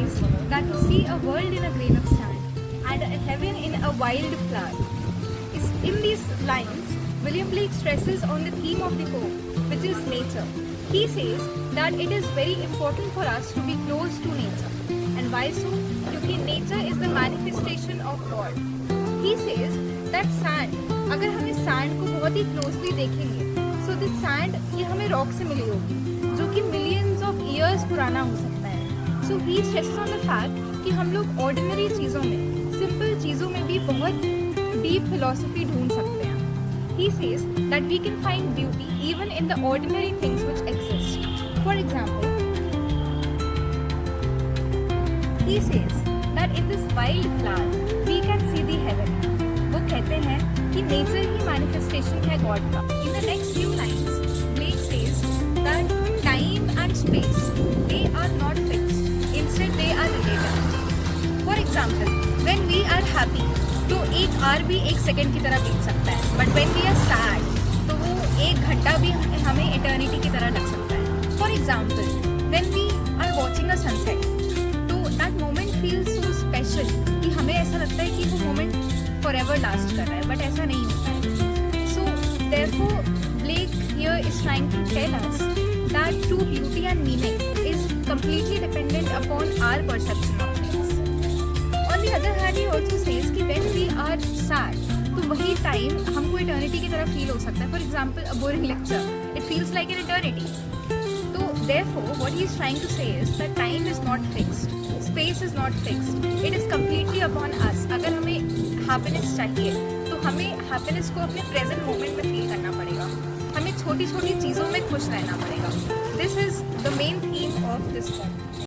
says that to see a world in a grain of sand and a heaven in a wild flower. In these lines, William Blake stresses on the theme of the poem, which is nature. He says that it is very important for us to be close to nature. And why so? Because nature is the manifestation of God. He says that sand, अगर हम इस sand को बहुत ही closely देखेंगे, so this sand ये हमें rock से मिली होगी, जो कि millions of years पुराना हो सकता है. So he stresses on the fact कि हम लोग ordinary चीज़ों में, simple चीज़ों में भी बहुत deep philosophy ढूंढ सकते हैं. He says that we can find beauty even in the ordinary things which exist. For example, he says that in this wild flower we can see the heaven. वो कहते हैं कि nature ही manifestation है God का. In the next few lines, Blake says that time and space, they are not fixed. Instead, they are relative. For example, when we are happy, तो एक our भी एक सेकंड की तरह बीत सकता है. But when we are sad, तो वो एक घंटा भी हमें eternity की तरह लग सकता है. For example, when we are watching a sunset, तो that moment feels so special कि हमें ऐसा लगता है कि वो moment forever last कर रहा है, but ऐसा नहीं होता है. So therefore, Blake here is trying to tell us that true beauty and meaning is completely dependent upon our perception of things. On the other hand, he also says कि when we are sad, तो वही time हमको eternity की तरह feel हो सकता है. For example, a boring lecture, it feels like an eternity. So therefore, what he is trying to say is that time is not fixed, space is not fixed. It is completely upon us. अगर हमें happiness चाहिए, तो हमें happiness को अपने present moment में feel करना पड़ेगा. हमें छोटी छोटी चीज़ों में खुश रहना पड़ेगा. This is the main theme of this poem.